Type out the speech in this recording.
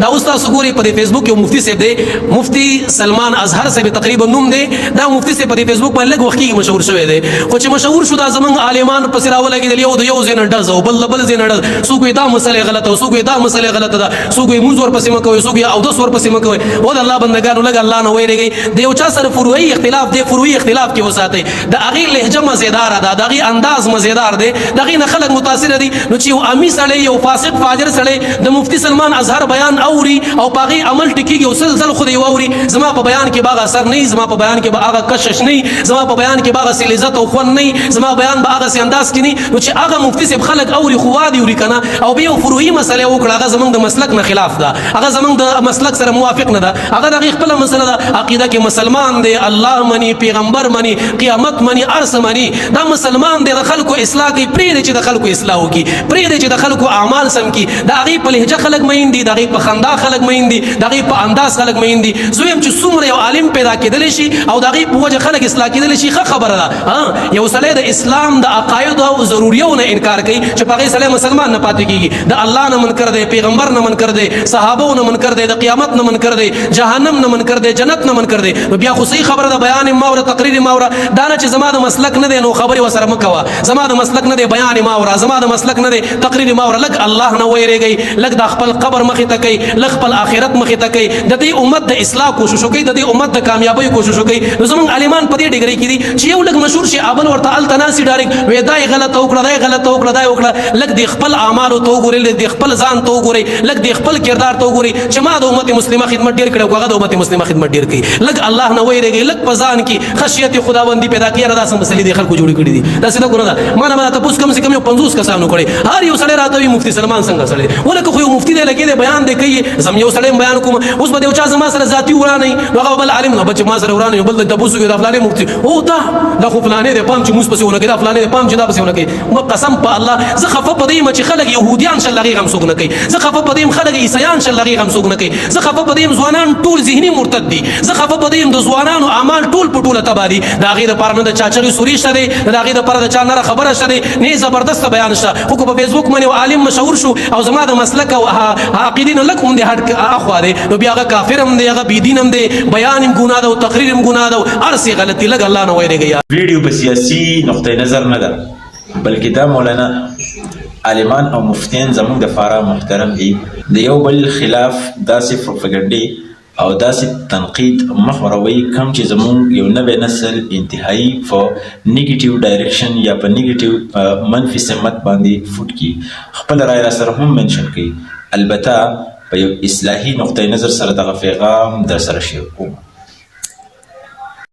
دا اوس تاسو ګورئ په فیسبوک یو مفتي صاحب دی مفتي سلمان اظهر صاحب تقریبا نوم دی دا مفتي صاحب په فیسبوک باندې لږ وخت کې مشهور شوی دی خو چې مشهور شو دا زمونږ عالمان پسې راولګېدل یو د یو ځای نه ډز او بل بل ځای نه ډز څوک وایي دا مسلې غلطه او څوک وایي دا مسلې غلطه ده څوک وایي مونځ ورپسې مه کوئ څوک وایي اودس ورپسې مه کوئ او د الله بندګانو لږ الله نه ویرېږئ د یو چا سره فروعي اختلاف دی فروعي اختلاف کې وساتئ د هغې لهجه مزېداره ده د هغې انداز مزېدار دی د هغې نه خلک متاثره دي نو چې یو امي سړی یو فاسق فاجر سړی د مفتي سلمان اظهر بیان اوري او هغه عمل ټکیږي او سلسله خو دی واوري زما په بیان کې باغ اثر نه زما په بیان کې به هغه کشش نه زما په بیان کې باغ سل عزت او خون نه زما بیان به هغه سي انداز کې نه نو چې هغه مفتي صاحب خلک اوري خو وادي اوري کنه او به یو فروعي مسله وکړه هغه زمونږ د مسلک نه خلاف ده هغه زمونږ د مسلک سره موافق نه ده هغه د خپل مسله ده عقیده کې مسلمان دی الله مني پیغمبر مني قیامت مني ارس مني دا مسلمان دی د خلکو اصلاح کوي پرې چې د خلکو اصلاح وکي پرې چې د خلکو اعمال سم کی دا هغه په لهجه خلک مین دي دا هغه په خندا خلک مین دي دغه په انداز خلک مین دي زویم چې څومره یو عالم پیدا کېدل شي او دغه په وجه خلک اصلاح کېدل شي خبره ده یو سړی د اسلام د عقاید او ضرورتونو نه انکار کوي چې په هغه سړی مسلمان نه پاتې کیږي د الله نه منکر دی پیغمبر نه منکر دی صحابه نه منکر دی د قیامت نه منکر دی جهنم نه منکر دی جنت نه منکر دی بیا خو صحیح خبره ده بیان ماوره تقریر ماوره دا نه چې زما د مسلک نه دی نو خبره وسره مکوه زما د مسلک نه دی بیان ماوره زما د مسلک نه دی تقریر ماوره لګ الله نه ویریږي لګ د خپل قبر مخې ته کوي لګ خپل آخرت مخې ته کوي د دې امت د اصلاح کوشش کوي د دې امت د کامیابی کوشش کوي نو زمونږ عالمان په دې ډګر کې دي چې یو لږ مشهور شي ابل ورته التناسي ډایرکټ وې دای غلط وکړه دای غلط وکړه دای وکړه لږ د خپل اعمال ته وګورئ لږ د خپل ځان ته وګورئ لږ د خپل کردار ته وګورئ چې ما د امت مسلمه خدمت ډیر کړو هغه د امت مسلمه خدمت ډیر کوي لږ الله نه ویریږي لږ په ځان کې خشیت خداوندی پیدا کړي را سم مسلې د خلکو جوړ کړي دي دا څه نه ده ما نه تاسو کم سے کم 50 کسانو کړي هر یو سړی راته مفتی سلمان څنګه سړی ولکه خو یو مفتی دی لګي بیان دی کوي زم یو سړی بیان کوم اوس به یو چا زما سره ذاتی ورانه هغه بل عالم نه بچ ما سره ورانه بل د تاسو کې د فلانه مفتی او دا خو فلانه دی پام چې موږ پسې ونه کړه فلانه دی پام چې دا پسې ونه کړي مو قسم په الله زه خفه پدې چې خلک يهوديان شل لغي غم سوګ نه کوي زه خفه پدې خلک عیسایان شل لغي غم سوګ نه کوي زه خفه پدې ځوانان ټول ذهني مرتد دي زه خفه پدې د ځوانانو اعمال ټول پټوله تباري دا غیر پر نه د چاچري سوري شته دا غیر پر د چا نه خبره شته نه زبردست بیان شته خو په فیسبوک باندې عالم مشهور شو او زما د مسلک او عقیدین لکه هم دي هټ اخوا دي نو بیا هغه کافر هم دی هغه بيدین هم دی بیان هم ګناه ده او تقریر هم ګناه ده ارسي غلطي لګ الله نه ویریږي ویډیو په سیاسي نقطه نظر نه ده بلکې دا مولانا عالمان او مفتیان زموږ د فارا محترم دي د یو بل خلاف داسې پروپاګاندا او داسې تنقید مخوروي کم چې زموږ یو نوی نسل انتهایی په نیگیټیو ډایرکشن یا په نیگیټیو منفي سمت باندې فوټ کی خپل رائے را سره هم منشن کوي البته په یو اصلاحي نقطه نظر سره دغه پیغام در سره شیر کوم